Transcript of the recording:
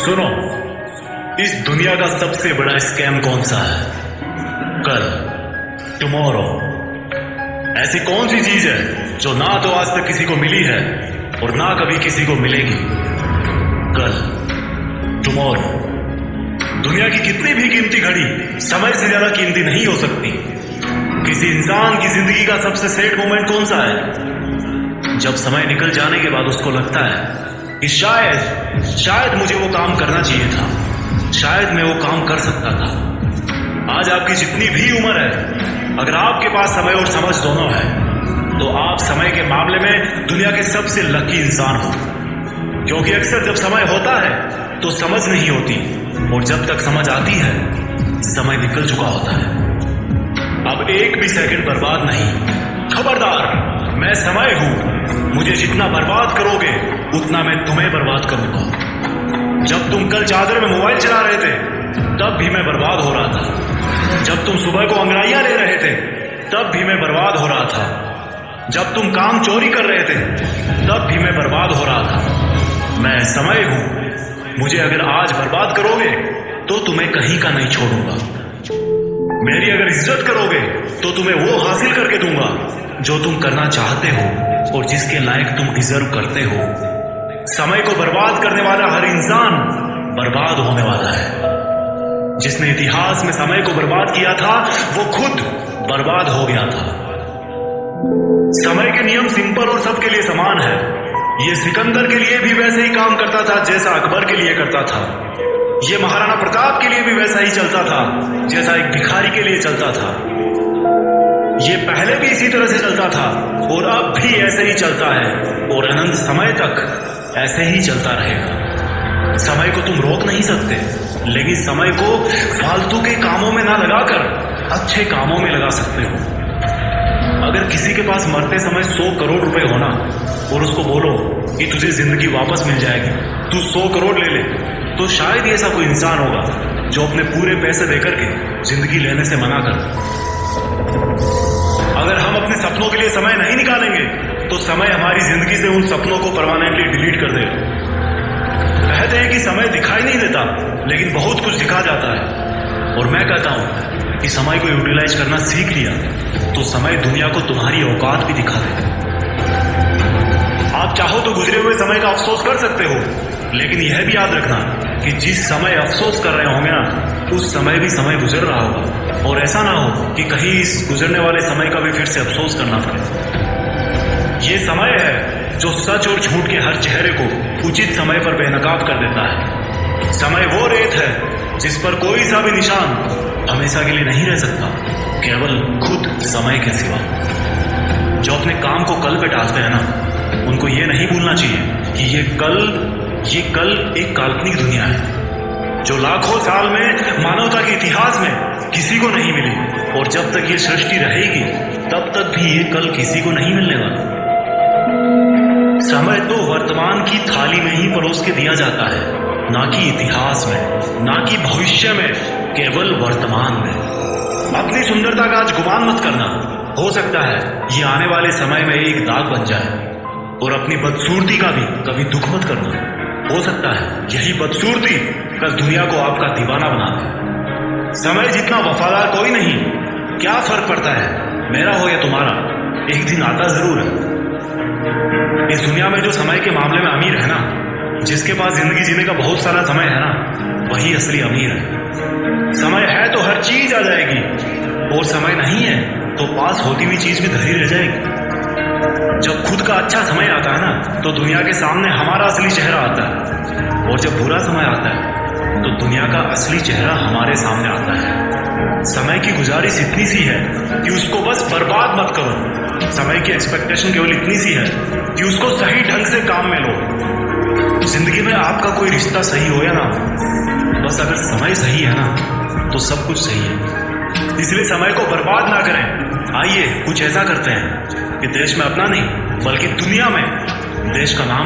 सुनो, इस दुनिया का सबसे बड़ा स्कैम कौन सा है? कल, टुमारो। ऐसी कौन सी चीज है जो ना तो आज तक किसी को मिली है और ना कभी किसी को मिलेगी? कल, टुमारो। दुनिया की कितनी भी कीमती घड़ी समय से ज्यादा कीमती नहीं हो सकती। किसी इंसान की जिंदगी का सबसे सैड मोमेंट कौन सा है? जब समय निकल जाने के बाद उसको लगता है कि शायद मुझे वो काम करना चाहिए था, शायद मैं वो काम कर सकता था। आज आपकी जितनी भी उम्र है, अगर आपके पास समय और समझ दोनों है, तो आप समय के मामले में दुनिया के सबसे लकी इंसान हो। क्योंकि अक्सर जब समय होता है तो समझ नहीं होती, और जब तक समझ आती है समय निकल चुका होता है। अब एक भी सेकंड बर्बाद नहीं। खबरदार, मैं समय हूं। मुझे जितना बर्बाद करोगे उतना मैं तुम्हें बर्बाद करूंगा। जब तुम कल चादर में मोबाइल चला रहे थे तब भी मैं बर्बाद हो रहा था। जब तुम सुबह को अंगड़ाइयां ले रहे थे तब भी मैं बर्बाद हो रहा था। जब तुम काम चोरी कर रहे थे तब भी मैं बर्बाद हो रहा था। मैं समय हूं। मुझे अगर आज बर्बाद करोगे तो तुम्हें कहीं का नहीं छोड़ूंगा। मेरी अगर इज्जत करोगे तो तुम्हें वो हासिल करके दूंगा जो तुम करना चाहते हो और जिसके लायक तुम डिजर्व करते हो। समय को बर्बाद करने वाला हर इंसान बर्बाद होने वाला है। जिसने इतिहास में समय को बर्बाद किया था वो खुद बर्बाद हो गया था। समय के नियम सिंपल और सबके लिए समान है। ये सिकंदर के लिए भी वैसे ही काम करता था जैसा अकबर के लिए करता था। ये महाराणा प्रताप के लिए भी वैसा ही चलता था जैसा एक भिखारी के लिए चलता था। ये पहले भी इसी तरह से चलता था और अब भी ऐसे ही चलता है और अनंत समय तक ऐसे ही चलता रहेगा। समय को तुम रोक नहीं सकते, लेकिन समय को फालतू के कामों में ना लगाकर अच्छे कामों में लगा सकते हो। अगर किसी के पास मरते समय 100 करोड़ रुपए होना और उसको बोलो कि तुझे जिंदगी वापस मिल जाएगी, तू 100 करोड़ ले ले, तो शायद ही ऐसा कोई इंसान होगा जो अपने पूरे पैसे देकर के जिंदगी लेने से मना कर। अगर हम अपने सपनों के लिए समय नहीं निकालेंगे तो समय हमारी जिंदगी से उन सपनों को परमानेंटली डिलीट कर देगा। कहते हैं कि समय दिखाई नहीं देता, लेकिन बहुत कुछ दिखा जाता है। और मैं कहता हूं कि समय को यूटिलाइज करना सीख लिया तो समय दुनिया को तुम्हारी औकात भी दिखा देगा। आप चाहो तो गुजरे हुए समय का अफसोस कर सकते हो, लेकिन यह भी याद रखना कि जिस समय अफसोस कर रहे होंगे ना, उस समय भी समय गुजर रहा होगा। और ऐसा ना हो कि कहीं इस गुजरने वाले समय का भी फिर से अफसोस करना पड़े। ये समय है जो सच और झूठ के हर चेहरे को उचित समय पर बेनकाब कर देता है। समय वो रेत है जिस पर कोई सा भी निशान हमेशा के लिए नहीं रह सकता, केवल खुद समय के सिवा। जो अपने काम को कल पे टालते हैं ना, उनको ये नहीं भूलना चाहिए कि ये कल एक काल्पनिक दुनिया है जो लाखों साल में मानवता के इतिहास में किसी को नहीं मिली, और जब तक ये सृष्टि रहेगी तब तक भी ये कल किसी को नहीं मिलने वाला। समय तो वर्तमान की थाली में ही परोस के दिया जाता है, ना कि इतिहास में, ना कि भविष्य में, केवल वर्तमान में। अपनी सुंदरता का आज गुमान मत करना। हो सकता है ये आने वाले समय में एक दाग बन जाए। और अपनी बदसूरती का भी कभी दुख मत करना। हो सकता है यही बदसूरती कल दुनिया को आपका दीवाना बना दे। समय जितना वफादार कोई नहीं। क्या फर्क पड़ता है मेरा हो या तुम्हारा, एक दिन आता जरूर है। इस दुनिया में जो समय के मामले में अमीर है ना, जिसके पास जिंदगी जीने का बहुत सारा समय है ना, वही असली अमीर है। समय है तो हर चीज आ जाएगी, और समय नहीं है तो पास होती हुई चीज भी धरी रह जाएगी। जब खुद का अच्छा समय आता है ना, तो दुनिया के सामने हमारा असली चेहरा आता है, और जब बुरा समय आता है तो दुनिया का असली चेहरा हमारे सामने आता है। समय की गुजारिश इतनी सी है कि उसको बस बर्बाद मत करो। समय की एक्सपेक्टेशन केवल इतनी सी है कि उसको सही ढंग से काम में लो। जिंदगी में आपका कोई रिश्ता सही हो या ना, बस अगर समय सही है ना तो सब कुछ सही है। इसलिए समय को बर्बाद ना करें। आइए कुछ ऐसा करते हैं कि देश में अपना नहीं बल्कि दुनिया में देश का नाम